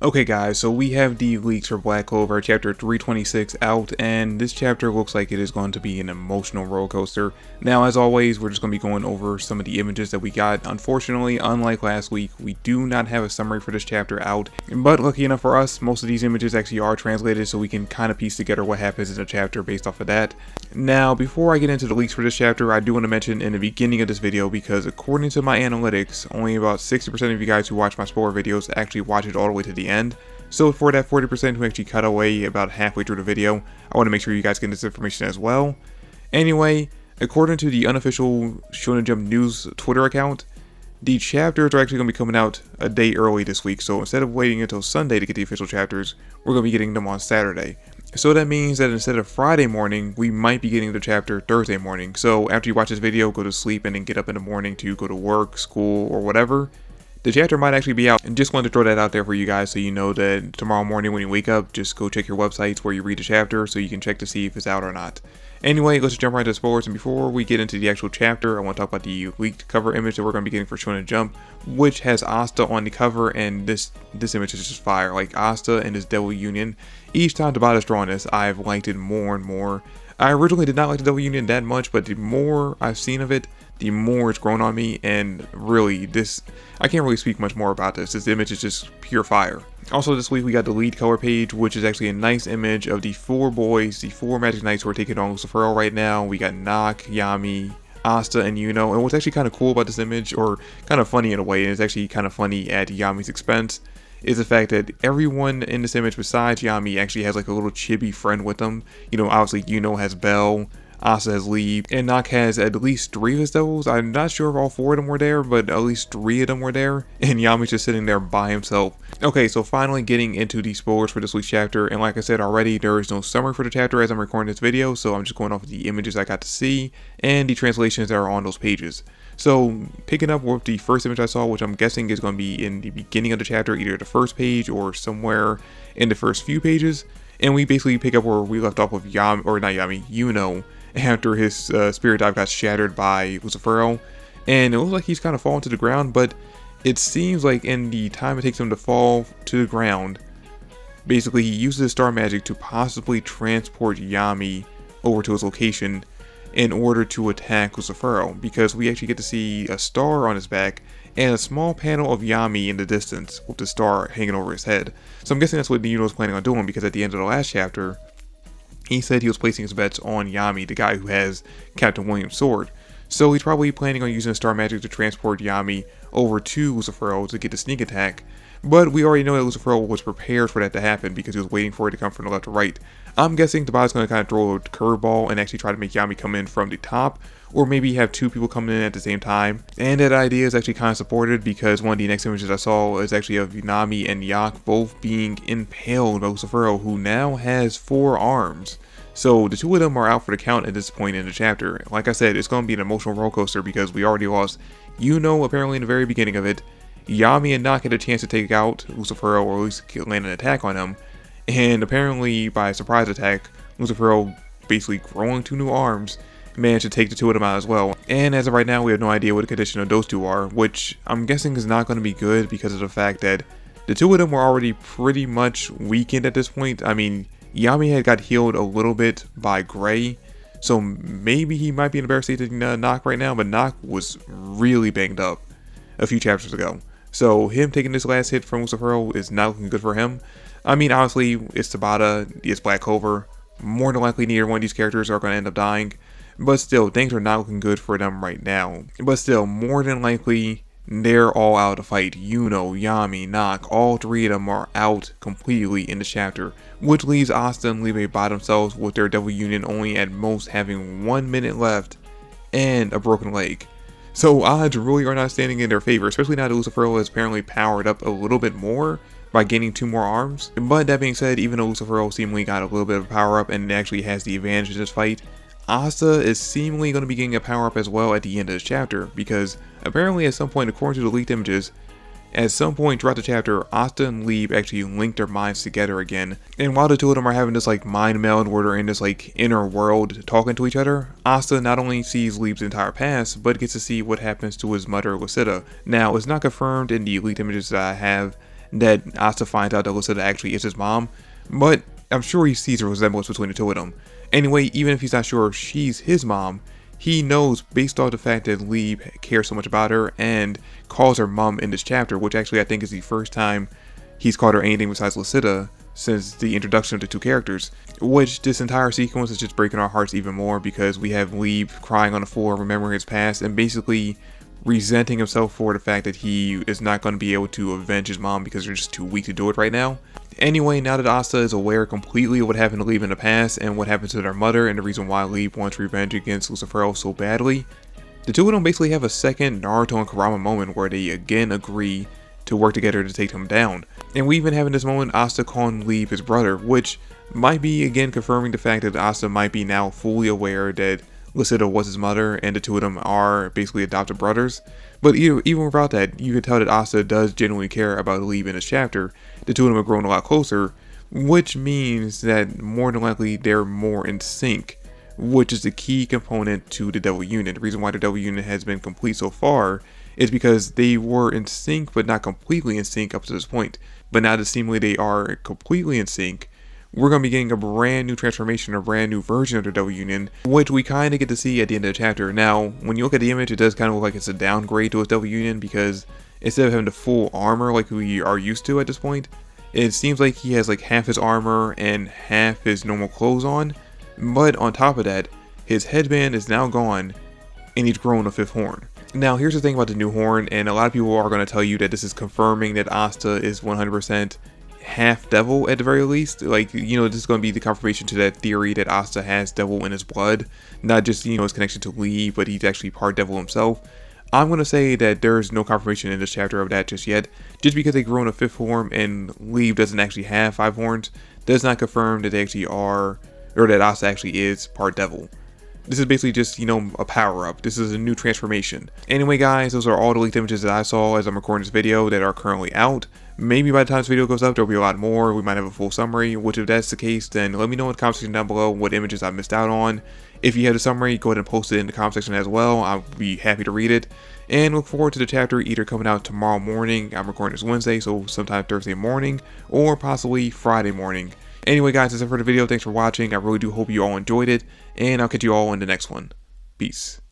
Okay guys, so we have the leaks for Black Clover chapter 326 out, and this chapter looks like it is going to be an emotional roller coaster. Now as always, we're just going to be going over some of the images that we got. Unfortunately, unlike last week, we do not have a summary for this chapter out, but lucky enough for us, most of these images actually are translated, so we can kind of piece together what happens in the chapter based off of that. Now before I get into the leaks for this chapter, I do want to mention in the beginning of this video, because according to my analytics, only about 60% of you guys who watch my spoiler videos actually watch it all the way to the end. So for that 40% who actually cut away about halfway through the video, I want to make sure you guys get this information as well. Anyway, according to the unofficial Shonen Jump News Twitter account, the chapters are actually going to be coming out a day early this week. So instead of waiting until Sunday to get the official chapters, we're going to be getting them on Saturday. So that means that instead of Friday morning, we might be getting the chapter Thursday morning. So after you watch this video, go to sleep and then get up in the morning to go to work, school, or whatever. The chapter might actually be out, and just wanted to throw that out there for you guys so you know that tomorrow morning when you wake up, just go check your websites where you read the chapter so you can check to see if it's out or not. Anyway, let's jump right into spoilers, and before we get into the actual chapter, I want to talk about the leaked cover image that we're going to be getting for Shonen Jump, which has Asta on the cover, and this image is just fire. Like Asta and his Devil Union. Each time Tabata's drawn this, I've liked it more and more. I originally did not like the Devil Union that much, but the more I've seen of it, the more it's grown on me, and really, I can't really speak much more about this. This image is just pure fire. Also this week we got the lead color page, which is actually a nice image of the four boys, the four Magic Knights who are taking on Lucifer right now. We got Nock, Yami, Asta, and Yuno. And what's actually kind of cool about this image, or kind of funny in a way, and it's actually kind of funny at Yami's expense, is the fact that everyone in this image besides Yami actually has like a little chibi friend with them. You know, obviously Yuno has Belle, Asta has Lee, and Nock has at least 3 of his devils. I'm not sure if all 4 of them were there, but at least 3 of them were there, and Yami's just sitting there by himself. Okay, so finally getting into the spoilers for this week's chapter, and like I said already, there is no summary for the chapter as I'm recording this video, so I'm just going off of the images I got to see, and the translations that are on those pages. So, picking up with the first image I saw, which I'm guessing is going to be in the beginning of the chapter, either the first page or somewhere in the first few pages, and we basically pick up where we left off with Yuno, after his spirit dive got shattered by Lucifero, and it looks like he's kind of fallen to the ground, but it seems like in the time it takes him to fall to the ground, basically he uses his star magic to possibly transport Yami over to his location in order to attack Lucifero, because we actually get to see a star on his back and a small panel of Yami in the distance with the star hanging over his head. So I'm guessing that's what Yuno was planning on doing, because at the end of the last chapter, he said he was placing his bets on Yami, the guy who has Captain William's sword. So he's probably planning on using star magic to transport Yami over to Lucifero to get the sneak attack. But we already know that Lucifero was prepared for that to happen because he was waiting for it to come from the left to right. I'm guessing Tabata's going to kind of throw a curveball and actually try to make Yami come in from the top, or maybe have 2 people coming in at the same time. And that idea is actually kind of supported because one of the next images I saw is actually of Nami and Yak both being impaled by Lucifero, who now has 4 arms. So the 2 of them are out for the count at this point in the chapter. Like I said, it's going to be an emotional roller coaster because we already lost Yuno apparently in the very beginning of it. Yami and Nock had a chance to take out Lucifero, or at least land an attack on him. And apparently by a surprise attack, Lucifero, basically growing 2 new arms, managed to take the 2 of them out as well. And as of right now, we have no idea what the condition of those 2 are, which I'm guessing is not going to be good because of the fact that the 2 of them were already pretty much weakened at this point. I mean, Yami had got healed a little bit by Gray, so maybe he might be in a better state than Nock right now, but Nock was really banged up a few chapters ago. So him taking this last hit from Lucifero is not looking good for him. I mean, honestly, it's Tabata, it's Black Clover. More than likely, neither one of these characters are going to end up dying. But still, things are not looking good for them right now. But still, more than likely, they're all out to fight. Yuno, Yami, Nock, all 3 of them are out completely in the chapter, which leaves Asta and Liebe by themselves with their Devil Union only at most having 1 minute left and a broken leg. So odds really are not standing in their favor, especially now that Lucifero is apparently powered up a little bit more by gaining 2 more arms. But that being said, even though Lucifero seemingly got a little bit of a power up and actually has the advantage in this fight, Asta is seemingly going to be getting a power up as well at the end of this chapter, because apparently at some point, according to the leaked images, at some point throughout the chapter, Asta and Liebe actually link their minds together again. And while the 2 of them are having this like mind meld where they're in this like inner world talking to each other, Asta not only sees Liebe's entire past, but gets to see what happens to his mother Lucida. Now, it's not confirmed in the leaked images that I have that Asta finds out that Lucida actually is his mom, but I'm sure he sees a resemblance between the two of them. Anyway, even if he's not sure she's his mom, he knows based off the fact that Lee cares so much about her and calls her mom in this chapter, which actually I think is the first time he's called her anything besides Lucida since the introduction of the two characters, which this entire sequence is just breaking our hearts even more because we have Lee crying on the floor, remembering his past, and basically resenting himself for the fact that he is not going to be able to avenge his mom because they're just too weak to do it right now. Anyway, now that Asta is aware completely of what happened to Lee in the past and what happened to their mother and the reason why Lee wants revenge against Lucifero so badly, the two of them basically have a second Naruto and Kurama moment where they again agree to work together to take him down. And we even have in this moment Asta calling Lee his brother, which might be again confirming the fact that Asta might be now fully aware that Lucida was his mother and the two of them are basically adopted brothers. But even without that, you can tell that Asta does genuinely care about Lee in this chapter. The two of them have grown a lot closer, which means that more than likely they're more in sync, which is the key component to the Devil Union. The reason why the Devil Union has been complete so far is because they were in sync but not completely in sync up to this point. But now that seemingly they are completely in sync, we're going to be getting a brand new transformation, a brand new version of the Devil Union, which we kind of get to see at the end of the chapter. Now, when you look at the image, it does kind of look like it's a downgrade to its Devil Union because instead of having the full armor like we are used to at this point, it seems like he has like half his armor and half his normal clothes on. But on top of that, his headband is now gone and he's grown a fifth horn. Now, here's the thing about the new horn, and a lot of people are going to tell you that this is confirming that Asta is 100% half devil at the very least. Like, you know, this is going to be the confirmation to that theory that Asta has devil in his blood, not just, you know, his connection to Lee, but he's actually part devil himself. I'm going to say that there's no confirmation in this chapter of that just yet. Just because they grow in a fifth form and Lee doesn't actually have 5 horns does not confirm that they actually are, or that Asta actually is part devil. This is basically just, you know, a power-up. This is a new transformation. Anyway, guys, those are all the leaked images that I saw as I'm recording this video that are currently out. Maybe by the time this video goes up, there'll be a lot more. We might have a full summary, which if that's the case, then let me know in the comment section down below what images I missed out on. If you have the summary, go ahead and post it in the comment section as well. I'll be happy to read it. And look forward to the chapter either coming out tomorrow morning. I'm recording this Wednesday, so sometime Thursday morning, or possibly Friday morning. Anyway, guys, that's it for the video. Thanks for watching. I really do hope you all enjoyed it, and I'll catch you all in the next one. Peace.